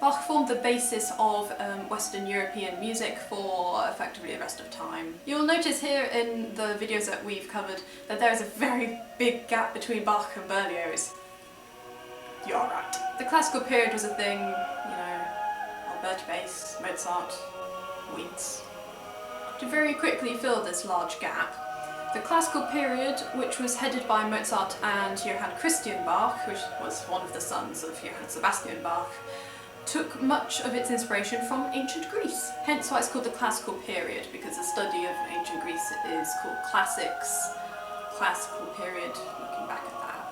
Bach formed the basis of Western European music for effectively the rest of time. You'll notice here in the videos that we've covered that there is a very big gap between Bach and Berlioz. You're right. The classical period was a thing, you know, Alberti bass, Mozart, Weitz. To very quickly fill this large gap, the classical period, which was headed by Mozart and Johann Christian Bach, which was one of the sons of Johann Sebastian Bach, took much of its inspiration from ancient Greece. Hence why it's called the classical period, because the study of ancient Greece is called classics. Classical period, looking back at that.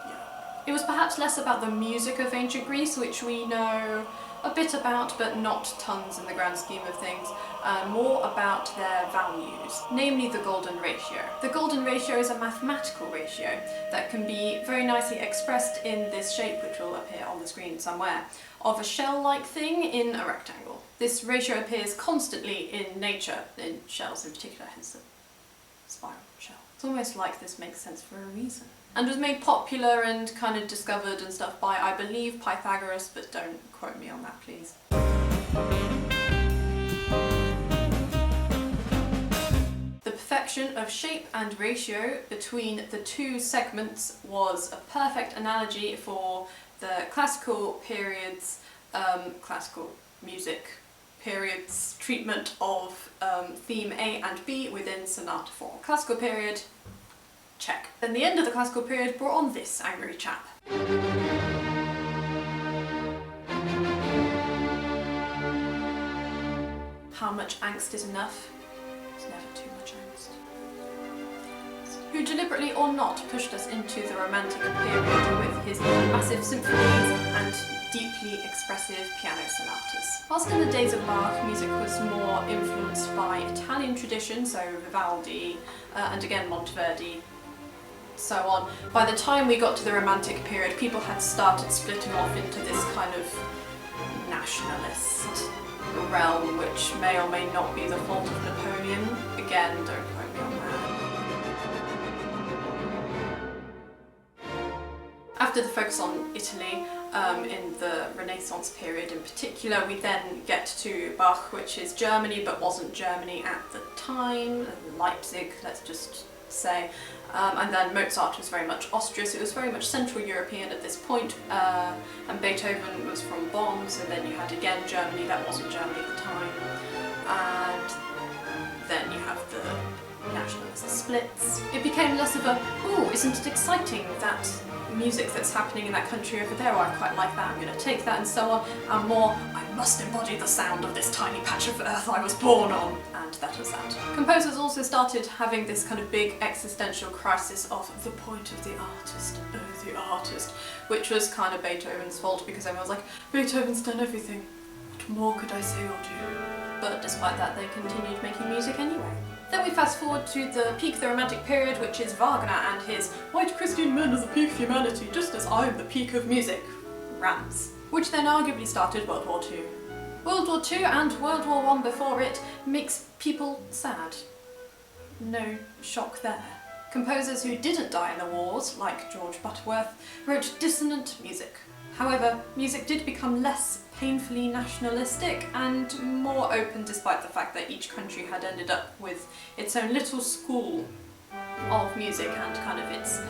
Yeah. It was perhaps less about the music of ancient Greece, which we know a bit about, but not tons in the grand scheme of things, and more about their values, namely the golden ratio. The golden ratio is a mathematical ratio that can be very nicely expressed in this shape, which will appear on the screen somewhere, of a shell-like thing in a rectangle. This ratio appears constantly in nature, in shells in particular, hence the spiral shell. It's almost like this makes sense for a reason. And was made popular and kind of discovered and stuff by, I believe, Pythagoras, but don't quote me on that, please. The perfection of shape and ratio between the two segments was a perfect analogy for the classical period's, classical music period's treatment of theme A and B within sonata form. Classical period, check. Then the end of the classical period brought on this angry chap. How much angst is enough? There's never too much angst. Who deliberately or not pushed us into the Romantic period with his massive symphonies and deeply expressive piano sonatas. Whilst in the days of Bach, music was more influenced by Italian tradition, so Vivaldi, and again Monteverdi, so on. By the time we got to the Romantic period, people had started splitting off into this kind of nationalist realm, which may or may not be the fault of Napoleon. Again, don't quote me on that. After the focus on Italy, in the Renaissance period in particular, we then get to Bach, which is Germany, but wasn't Germany at the time, Leipzig, let's just say. And then Mozart was very much Austria, so it was very much Central European at this point, and Beethoven was from Bonn, so then you had again Germany, that wasn't Germany at the time, and then you have the nationalist splits. It became less of a, ooh, isn't it exciting that music that's happening in that country over there, oh, I quite like that, I'm going to take that, and so on, and more, I must embody the sound of this tiny patch of earth I was born on, and that was that. Composers also started having this kind of big existential crisis of the point of the artist, oh the artist, which was kind of Beethoven's fault, because everyone was like, Beethoven's done everything, what more could I say or do? But despite that, they continued making music anyway. Then we fast forward to the peak of the Romantic period, which is Wagner and his white Christian men as the peak of humanity, just as I am the peak of music rants, which then arguably started World War II. World War II and World War I before it makes people sad. No shock there. Composers who didn't die in the wars, like George Butterworth, wrote dissonant music. However, music did become less painfully nationalistic and more open, despite the fact that each country had ended up with its own little school of music and kind of its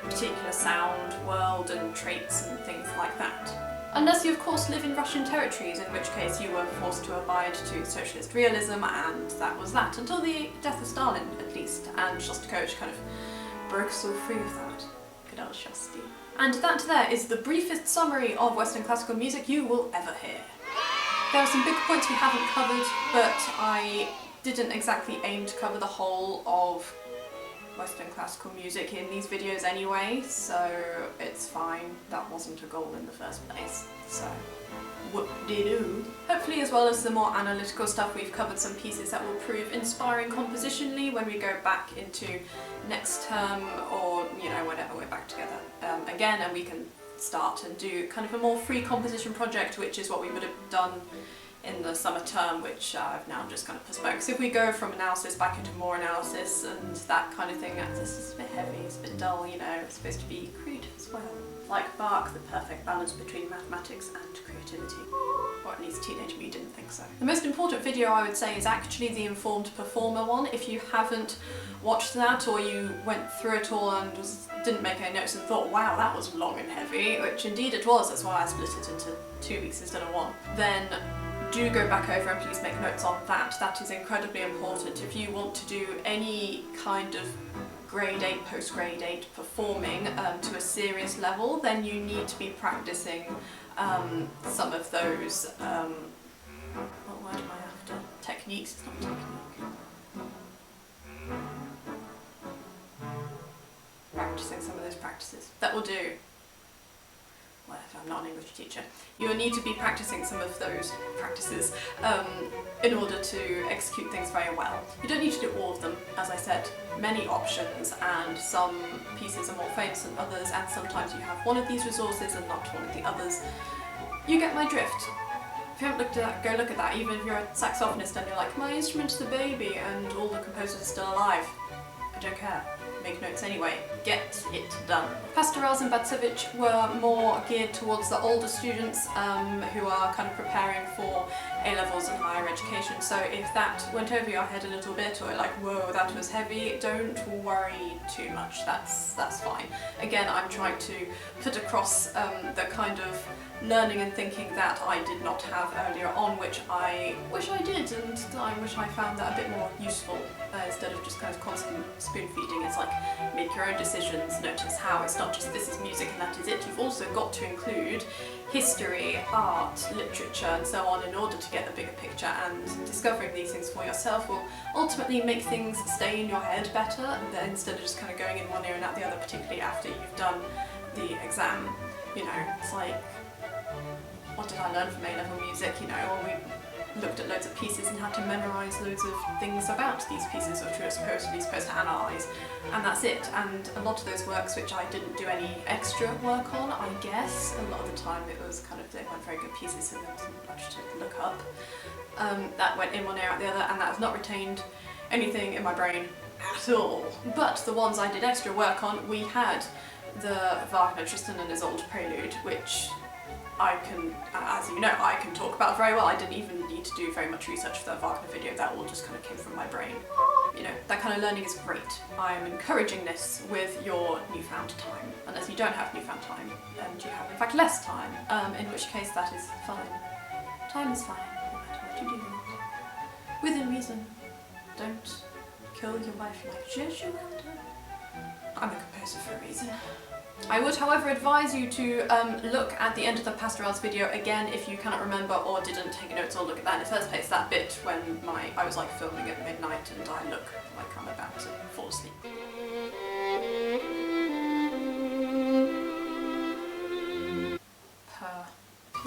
particular sound, world and traits and things like that. Unless you of course live in Russian territories, in which case you were forced to abide to socialist realism, and that was that, until the death of Stalin at least, and Shostakovich kind of broke us all free of that. Good old Shosti. And that there is the briefest summary of Western classical music you will ever hear. There are some big points we haven't covered, but I didn't exactly aim to cover the whole of Western classical music in these videos anyway, so it's fine. That wasn't a goal in the first place, so whoop-de-doo. Hopefully, as well as the more analytical stuff, we've covered some pieces that will prove inspiring compositionally when we go back into next term, or you know, whenever we're back together again, and we can start and do kind of a more free composition project, which is what we would have done in the summer term, which I've now just kind of postponed. So if we go from analysis back into more analysis and that kind of thing, this is a bit heavy, it's a bit dull, you know, it's supposed to be creative as well. Like Bach, the perfect balance between mathematics and creativity. negativity. Or at least teenage me didn't think so. The most important video I would say is actually the Informed Performer one. If you haven't watched that, or you went through it all and didn't make any notes and thought, wow, that was long and heavy, which indeed it was, that's why I split it into 2 weeks instead of 1, then do go back over and please make notes on that. That is incredibly important. If you want to do any kind of grade 8, post-grade 8 performing to a serious level, then you need to be practicing some of those, what word am I after? Techniques, it's not technique. Practicing some of those practices. That will do. Whatever, I'm not an English teacher. You will need to be practicing some of those practices in order to execute things very well. You don't need to do all of them, as I said, many options, and some pieces are more famous than others, and sometimes you have one of these resources and not one of the others. You get my drift. If you haven't looked at that, go look at that, even if you're a saxophonist and you're like, my instrument's the baby and all the composers are still alive. I don't care. Make notes anyway. Get it done. Pastorals and Bacevich were more geared towards the older students who are kind of preparing for A-levels and higher education. So if that went over your head a little bit, or like, whoa, that was heavy, don't worry too much. That's fine. Again, I'm trying to put across the kind of learning and thinking that I did not have earlier on, which I wish I did, and I wish I found that a bit more useful instead of just kind of constant spoon feeding. It's like, make your own decisions, notice how it's not just this is music and that is it. You've also got to include history, art, literature and so on in order to get the bigger picture, and discovering these things for yourself will ultimately make things stay in your head better instead of just kind of going in one ear and out the other, particularly after you've done the exam. You know, it's like, what did I learn from A-level music? You know, or we looked at loads of pieces and had to memorise loads of things about these pieces, which we were supposed to analyse, and that's it. And a lot of those works which I didn't do any extra work on, I guess, a lot of the time it was kind of, they weren't very good pieces, so there wasn't much to look up. That went in one ear out the other, and that has not retained anything in my brain at all. But the ones I did extra work on, we had the Wagner Tristan and Isolde Prelude, which I can, as you know, I can talk about very well. I didn't even need to do very much research for the Wagner video, that all just kind of came from my brain. You know, that kind of learning is great. I'm encouraging this with your newfound time, unless you don't have newfound time, and you have in fact less time, in which case that is fine. Time is fine, no matter what you do with it. Within reason. Don't kill your wife like Jesuit. I'm a composer for a reason. I would, however, advise you to look at the end of the pastorals video again if you cannot remember or didn't take notes, or look at that in the first place, that bit when I was like filming at midnight and I look like I'm about to fall asleep.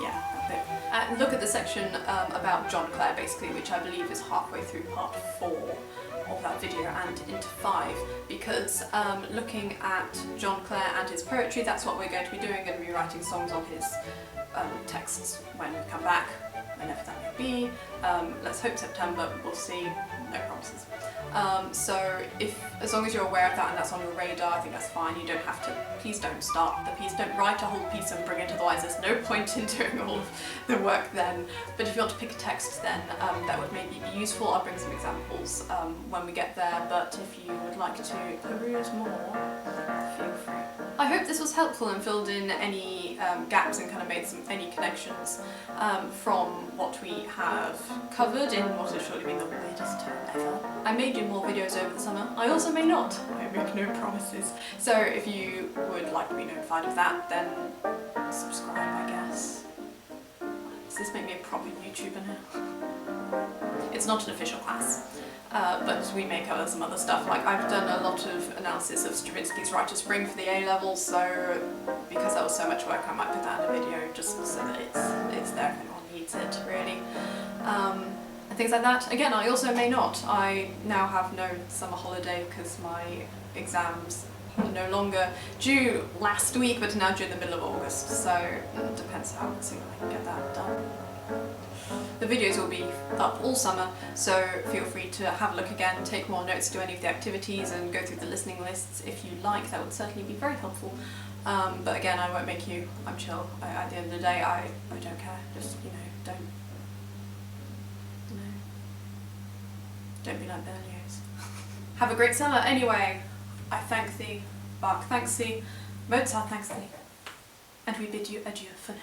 Yeah, that bit. And look at the section about John Clare, basically, which I believe is halfway through part 4 of that video and into 5, because looking at John Clare and his poetry, that's what we're going to be doing, going to be writing songs on his texts when we come back, whenever that may be. Let's hope September, we'll see, no promises. So as long as you're aware of that and that's on your radar, I think that's fine. You don't have to, please don't start the piece, don't write a whole piece and bring it, otherwise there's no point in doing all of the work then. But if you want to pick a text, then that would maybe be useful. I'll bring some examples when we get there, but if you would like to peruse more, feel free. I hope this was helpful and filled in any gaps and kind of made any connections from what we have covered in what has surely been the latest term ever. I may do more videos over the summer. I also may not. I make no promises. So if you would like to be notified of that, then subscribe, I guess. Does this make me a proper YouTuber now? It's not an official class. But we may cover some other stuff. Like, I've done a lot of analysis of Stravinsky's Rite of Spring for the A-levels, so because that was so much work, I might put that in a video just so that it's there if anyone needs it, really. And things like that. Again, I also may not. I now have no summer holiday because my exams are no longer due last week, but now due in the middle of August, so it depends how soon I can get that done. The videos will be up all summer, so feel free to have a look again, take more notes, do any of the activities and go through the listening lists if you like. That would certainly be very helpful But again, I won't make you. I'm chill. At the end of the day, I don't care. Just, you know, don't. No. Don't be like Berlioz. Have a great summer. Anyway, I thank thee. Bach thanks thee. Mozart thanks thee. And we bid you adieu for now.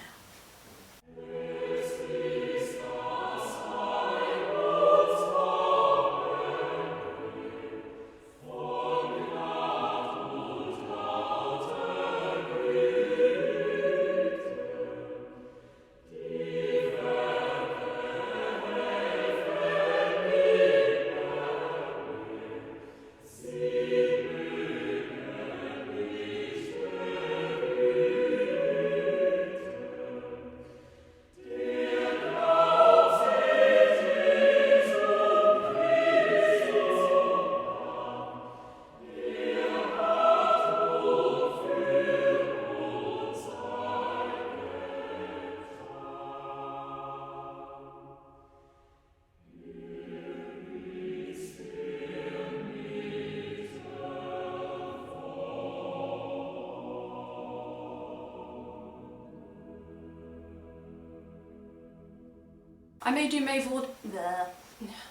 I made you Mayvord.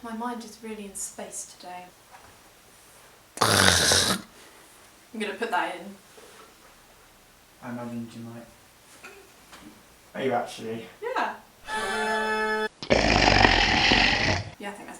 My mind is really in space today. I'm gonna put that in. I imagined you might. Are you actually? Yeah. Yeah, I think that's